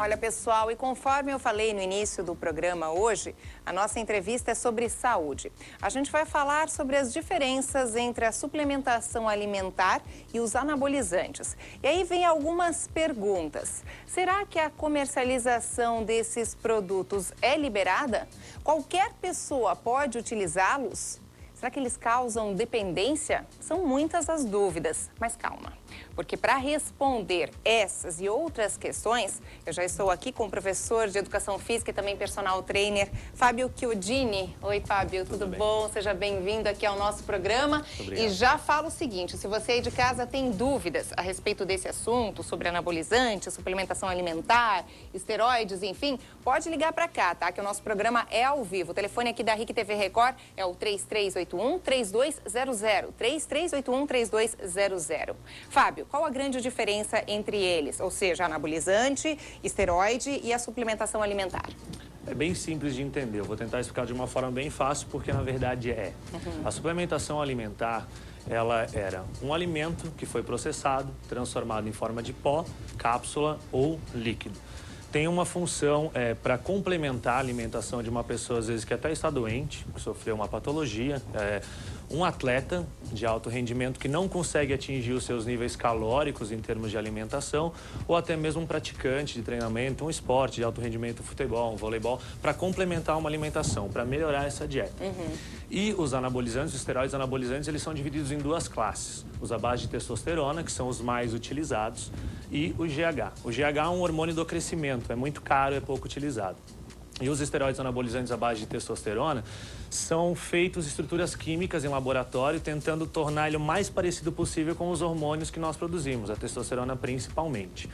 Olha, pessoal, e conforme eu falei no início do programa hoje, a nossa entrevista é sobre saúde. A gente vai falar sobre as diferenças entre a suplementação alimentar e os anabolizantes. E aí vem algumas perguntas. Será que a comercialização desses produtos é liberada? Qualquer pessoa pode utilizá-los? Será que eles causam dependência? São muitas as dúvidas, mas calma. Porque para responder essas e outras questões, eu já estou aqui com o professor de Educação Física e também personal trainer, Fábio Chiodini. Oi, Fábio, tudo bom? Seja bem-vindo aqui ao nosso programa. E já falo o seguinte, se você aí de casa tem dúvidas a respeito desse assunto, sobre anabolizante, suplementação alimentar, esteroides, enfim, pode ligar para cá, tá? Que o nosso programa é ao vivo. O telefone aqui da RIC TV Record é o 3381-3200, 3381-3200. Fábio, qual a grande diferença entre eles? Ou seja, anabolizante, esteroide e a suplementação alimentar? É bem simples de entender. Eu vou tentar explicar de uma forma bem fácil, porque na verdade é. A suplementação alimentar, ela era um alimento que foi processado, transformado em forma de pó, cápsula ou líquido. Tem uma função para complementar a alimentação de uma pessoa, às vezes, que até está doente, que sofreu uma patologia, um atleta de alto rendimento que não consegue atingir os seus níveis calóricos em termos de alimentação, ou até mesmo um praticante de treinamento, um esporte de alto rendimento, futebol, um voleibol, para complementar uma alimentação, para melhorar essa dieta. E os anabolizantes, os esteroides anabolizantes, eles são divididos em duas classes. Os à base de testosterona, que são os mais utilizados, e o GH. O GH é um hormônio do crescimento, é muito caro, é pouco utilizado. E os esteroides anabolizantes à base de testosterona são feitos estruturas químicas em laboratório, tentando tornar ele o mais parecido possível com os hormônios que nós produzimos, a testosterona principalmente.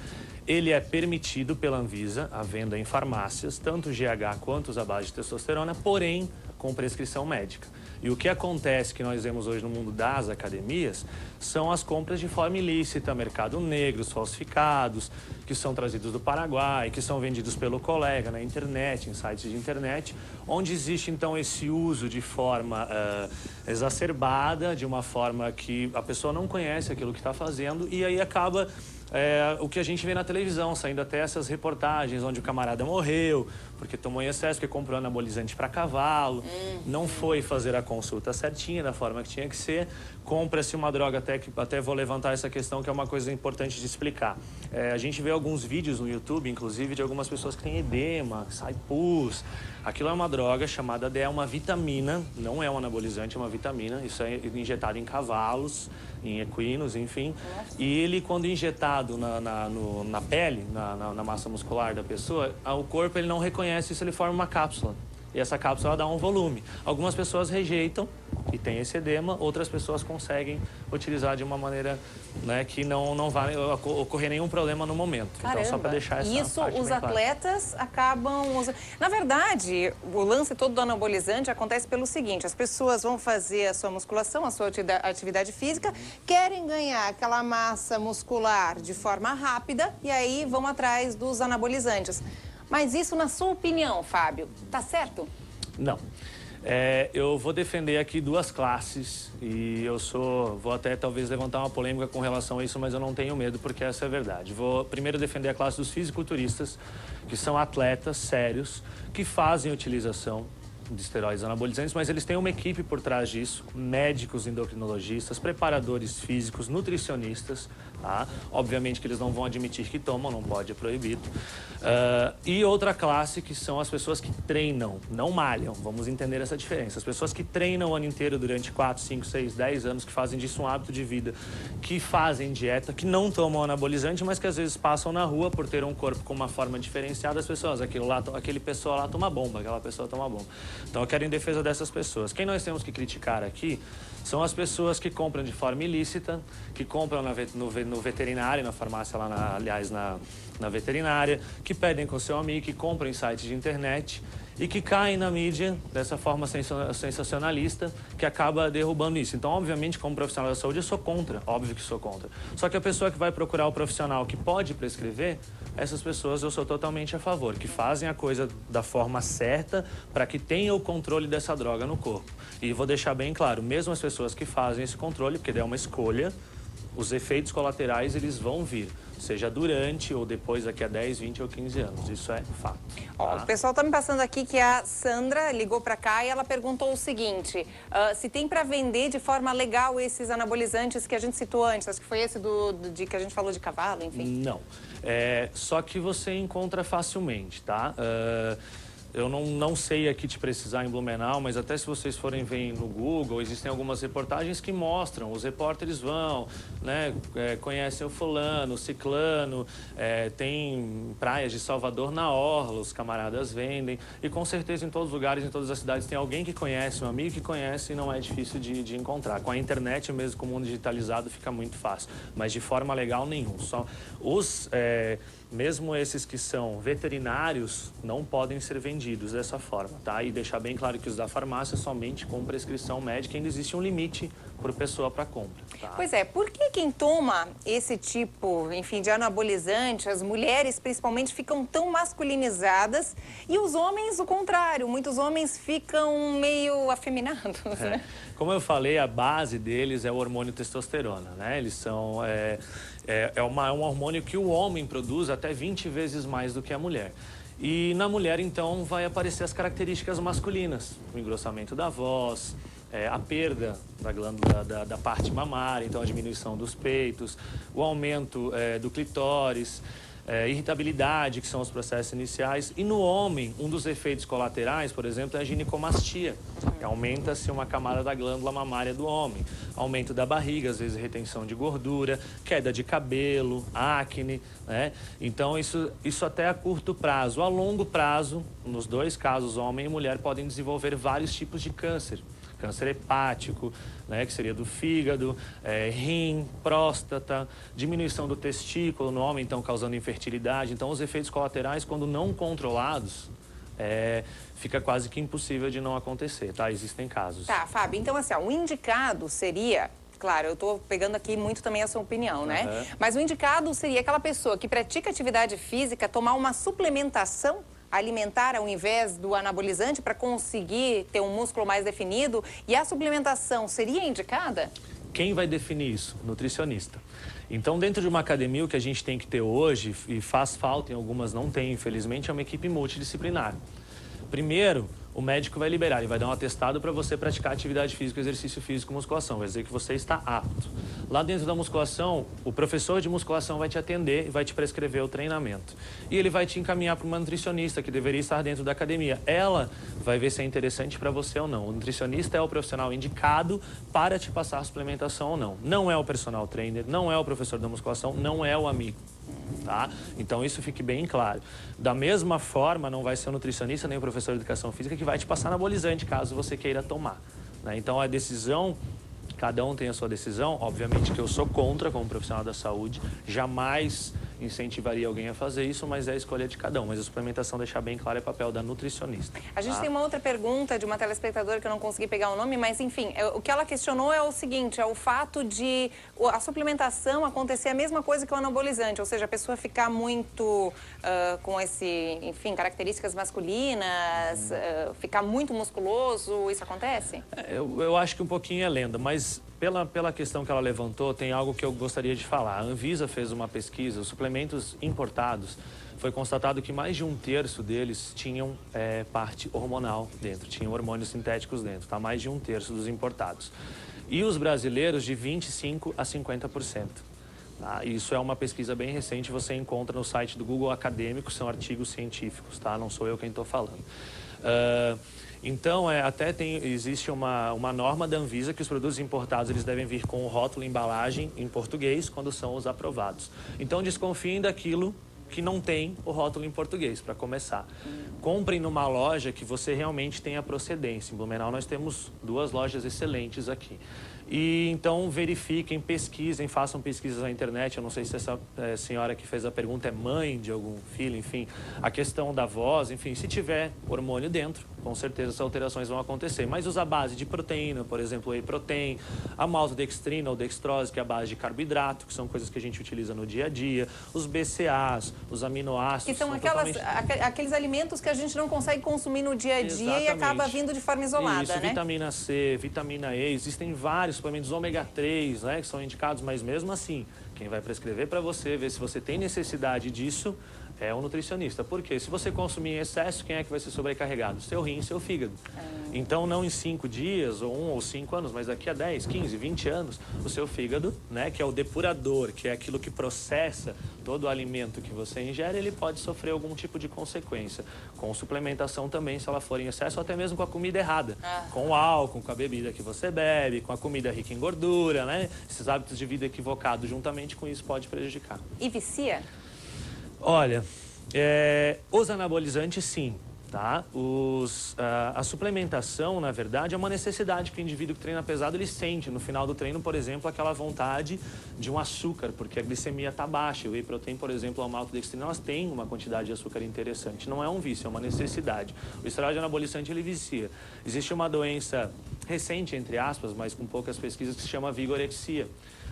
Ele é permitido pela Anvisa, a venda em farmácias, tanto o GH quanto os à base de testosterona, porém com prescrição médica. E o que acontece que nós vemos hoje no mundo das academias são as compras de forma ilícita, mercado negro, falsificados, que são trazidos do Paraguai, que são vendidos pelo colega na internet, em sites de internet, onde existe então esse uso de forma exacerbada, de uma forma que a pessoa não conhece aquilo que está fazendo, e aí acaba o que a gente vê na televisão, saindo até essas reportagens onde o camarada morreu porque tomou em excesso, porque comprou anabolizante para cavalo, não foi fazer a consulta certinha, da forma que tinha que ser, compra-se uma droga, até vou levantar essa questão que é uma coisa importante de explicar. A gente vê alguns vídeos no YouTube, inclusive, de algumas pessoas que têm edema, sai pus. Aquilo é uma droga chamada é uma vitamina, não é um anabolizante, é uma vitamina, isso é injetado em cavalos, em equinos, enfim. E ele, quando injetado na pele, na massa muscular da pessoa, o corpo ele não reconhece isso, ele forma uma cápsula. E essa cápsula dá um volume. Algumas pessoas rejeitam e tem esse edema, outras pessoas conseguem utilizar de uma maneira, né, que não vai ocorrer nenhum problema no momento. Caramba. Então, só para deixar essa isso parte os bem clara. atletas acabam usando. Na verdade, o lance todo do anabolizante acontece pelo seguinte: as pessoas vão fazer a sua musculação, a sua atividade física, querem ganhar aquela massa muscular de forma rápida e aí vão atrás dos anabolizantes. Mas isso, na sua opinião, Fábio, tá certo? Não. Eu vou defender aqui duas classes e vou até talvez levantar uma polêmica com relação a isso, mas eu não tenho medo porque essa é a verdade. Vou primeiro defender a classe dos fisiculturistas, que são atletas sérios, que fazem utilização de esteroides anabolizantes, mas eles têm uma equipe por trás disso, médicos, endocrinologistas, preparadores físicos, nutricionistas, tá? Obviamente que eles não vão admitir que tomam, não pode, é proibido. E outra classe que são as pessoas que treinam, não malham, vamos entender essa diferença. As pessoas que treinam o ano inteiro durante 4, 5, 6, 10 anos, que fazem disso um hábito de vida, que fazem dieta, que não tomam anabolizante, mas que às vezes passam na rua por ter um corpo com uma forma diferenciada, as pessoas, aquele pessoa lá toma bomba, aquela pessoa toma bomba. Então eu quero em defesa dessas pessoas. Quem nós temos que criticar aqui são as pessoas que compram de forma ilícita, que compram no veterinário, na farmácia lá, na veterinária, que pedem com seu amigo, que compram em sites de internet e que caem na mídia dessa forma sensacionalista que acaba derrubando isso. Então, obviamente, como profissional da saúde, eu sou contra, óbvio que sou contra. Só que a pessoa que vai procurar o profissional que pode prescrever, essas pessoas eu sou totalmente a favor, que fazem a coisa da forma certa para que tenha o controle dessa droga no corpo. E vou deixar bem claro, mesmo as pessoas que fazem esse controle, porque é uma escolha, os efeitos colaterais eles vão vir, seja durante ou depois, daqui a 10, 20 ou 15 anos. Isso é fato. Ó, o pessoal está me passando aqui que a Sandra ligou para cá e ela perguntou o seguinte, se tem para vender de forma legal esses anabolizantes que a gente citou antes, acho que foi esse de que a gente falou de cavalo, enfim. Não, só que você encontra facilmente, tá? Eu não sei aqui te precisar em Blumenau, mas até se vocês forem ver no Google, existem algumas reportagens que mostram, os repórteres vão, né, conhecem o fulano, o ciclano, tem praias de Salvador na orla, os camaradas vendem, e com certeza em todos os lugares, em todas as cidades, tem alguém que conhece, um amigo que conhece, e não é difícil de encontrar. Com a internet, mesmo com o mundo digitalizado, fica muito fácil, mas de forma legal nenhum. Só mesmo esses que são veterinários não podem ser vendidos dessa forma, tá? E deixar bem claro que os da farmácia somente com prescrição médica, ainda existe um limite por pessoa para compra, tá? Pois é, por que quem toma esse tipo, enfim, de anabolizante, as mulheres principalmente ficam tão masculinizadas e os homens o contrário, muitos homens ficam meio afeminados, né? Como eu falei, a base deles é o hormônio testosterona, né? Eles são... um hormônio que o homem produz até 20 vezes mais do que a mulher. E na mulher, então, vai aparecer as características masculinas. O engrossamento da voz, a perda da glândula da parte mamária, então a diminuição dos peitos, o aumento do clitóris, irritabilidade, que são os processos iniciais. E no homem, um dos efeitos colaterais, por exemplo, é a ginecomastia. Aumenta-se uma camada da glândula mamária do homem. Aumento da barriga, às vezes retenção de gordura, queda de cabelo, acne, né? Então, isso até a curto prazo. A longo prazo, nos dois casos, homem e mulher, podem desenvolver vários tipos de câncer. Câncer hepático, né, que seria do fígado, rim, próstata, diminuição do testículo no homem, então causando infertilidade. Então, os efeitos colaterais, quando não controlados, fica quase que impossível de não acontecer, tá? Existem casos. Tá, Fábio, então assim, o indicado seria... Claro, eu estou pegando aqui muito também a sua opinião, né? Mas o indicado seria aquela pessoa que pratica atividade física tomar uma suplementação alimentar ao invés do anabolizante para conseguir ter um músculo mais definido, e a suplementação seria indicada? Quem vai definir isso? Nutricionista. Então, dentro de uma academia, o que a gente tem que ter hoje, e faz falta, em algumas não tem, infelizmente, é uma equipe multidisciplinar. Primeiro, o médico vai liberar, ele vai dar um atestado para você praticar atividade física, exercício físico, musculação, vai dizer que você está apto. Lá dentro da musculação, o professor de musculação vai te atender e vai te prescrever o treinamento. E ele vai te encaminhar para uma nutricionista que deveria estar dentro da academia. Ela vai ver se é interessante para você ou não. O nutricionista é o profissional indicado para te passar a suplementação ou não. Não é o personal trainer, não é o professor da musculação, não é o amigo. Tá? Então isso fique bem claro. Da mesma forma, não vai ser o nutricionista nem o professor de educação física que vai te passar anabolizante caso você queira tomar, né? Então a decisão, cada um tem a sua decisão. Obviamente que eu sou contra como profissional da saúde, jamais incentivaria alguém a fazer isso, mas é a escolha de cada um. Mas a suplementação, deixar bem claro, é papel da nutricionista. A gente tem uma outra pergunta de uma telespectadora que eu não consegui pegar o nome, mas enfim, o que ela questionou é o seguinte, é o fato de a suplementação acontecer a mesma coisa que o anabolizante, ou seja, a pessoa ficar muito com enfim, características masculinas, ficar muito musculoso, isso acontece? Eu acho que um pouquinho é lenda, mas pela questão que ela levantou, tem algo que eu gostaria de falar. A Anvisa fez uma pesquisa, os suplementos importados, foi constatado que mais de 1/3 deles tinham parte hormonal dentro, tinham hormônios sintéticos dentro, tá? Mais de 1/3 dos importados. E os brasileiros de 25% a 50%. Tá? Isso é uma pesquisa bem recente, você encontra no site do Google Acadêmico, são artigos científicos, tá? Não sou eu quem estou falando. Então, existe uma norma da Anvisa que os produtos importados eles devem vir com o rótulo e embalagem em português quando são os aprovados. Então, desconfiem daquilo que não tem o rótulo em português, para começar. Comprem numa loja que você realmente tenha procedência. Em Blumenau nós temos 2 lojas excelentes aqui. E então verifiquem, pesquisem, façam pesquisas na internet. Eu não sei se essa senhora que fez a pergunta é mãe de algum filho, enfim. A questão da voz, enfim, se tiver hormônio dentro, com certeza essas alterações vão acontecer. Mas usa a base de proteína, por exemplo, whey protein, a maltodextrina ou dextrose, que é a base de carboidrato, que são coisas que a gente utiliza no dia a dia, os BCAAs, os aminoácidos. Que são aqueles alimentos que a gente não consegue consumir no dia a dia. Exatamente. E acaba vindo de forma isolada, isso, né? Vitamina C, vitamina E, existem vários suplementos ômega 3, né, que são indicados, mas mesmo assim, quem vai prescrever para você, ver se você tem necessidade disso, é um nutricionista. Por quê? Se você consumir em excesso, quem é que vai ser sobrecarregado? Seu rim e seu fígado. Então, não em 5 dias, ou 1 ou 5 anos, mas daqui a 10, 15, 20 anos, o seu fígado, né, que é o depurador, que é aquilo que processa todo o alimento que você ingere, ele pode sofrer algum tipo de consequência. Com suplementação também, se ela for em excesso, ou até mesmo com a comida errada. Com o álcool, com a bebida que você bebe, com a comida rica em gordura, né? Esses hábitos de vida equivocados, juntamente com isso, pode prejudicar. E vicia? Olha, os anabolizantes, sim, tá? A suplementação, na verdade, é uma necessidade que o indivíduo que treina pesado, ele sente. No final do treino, por exemplo, aquela vontade de um açúcar, porque a glicemia está baixa. O whey protein, por exemplo, a maltodextrina, elas têm uma quantidade de açúcar interessante. Não é um vício, é uma necessidade. O esteroide anabolizante, ele vicia. Existe uma doença recente, entre aspas, mas com poucas pesquisas, que se chama vigorexia.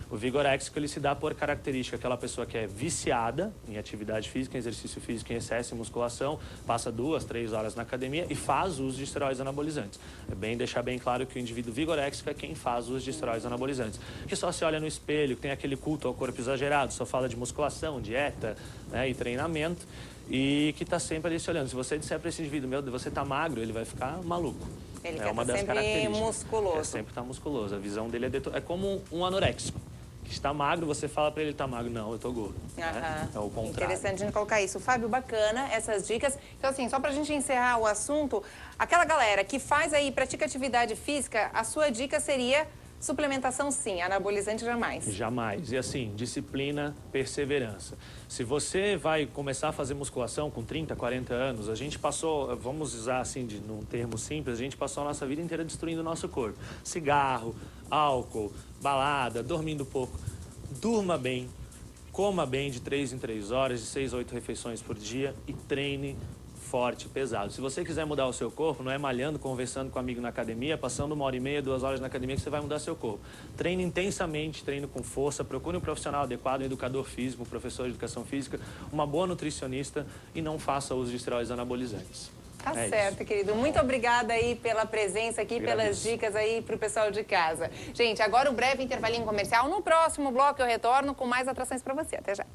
O vigoréxico, ele se dá por característica aquela pessoa que é viciada em atividade física, em exercício físico, em excesso, em musculação, passa 2, 3 horas na academia e faz uso de esteroides anabolizantes. É bem deixar bem claro que o indivíduo vigoréxico é quem faz uso de esteroides anabolizantes. Que só se olha no espelho, que tem aquele culto ao corpo exagerado, só fala de musculação, dieta, né, e treinamento, e que está sempre ali se olhando. Se você disser para esse indivíduo, meu Deus, você está magro, ele vai ficar maluco. Ele quer estar sempre musculoso. Quer sempre estar musculoso. A visão dele é como um anoréxico. Está magro, você fala para ele, tá magro. Não, eu tô gordo. Né? É o contrário. Interessante a gente colocar isso. Fábio, bacana essas dicas. Então, assim, só pra gente encerrar o assunto, aquela galera que faz aí, pratica atividade física, a sua dica seria suplementação sim, anabolizante jamais. Jamais. E assim, disciplina, perseverança. Se você vai começar a fazer musculação com 30, 40 anos, a gente passou, vamos usar assim, num termo simples, a gente passou a nossa vida inteira destruindo o nosso corpo. Cigarro, álcool, balada, dormindo pouco. Durma bem, coma bem de 3 em 3 horas, de 6 a 8 refeições por dia e treine forte, pesado. Se você quiser mudar o seu corpo, não é malhando, conversando com um amigo na academia, passando 1h30, 2 horas na academia que você vai mudar seu corpo. Treine intensamente, treine com força, procure um profissional adequado, um educador físico, um professor de educação física, uma boa nutricionista e não faça uso de esteroides anabolizantes. Tá certo, querido. Muito obrigada aí pela presença aqui, pelas dicas aí pro pessoal de casa. Gente, agora um breve intervalinho comercial. No próximo bloco eu retorno com mais atrações para você. Até já.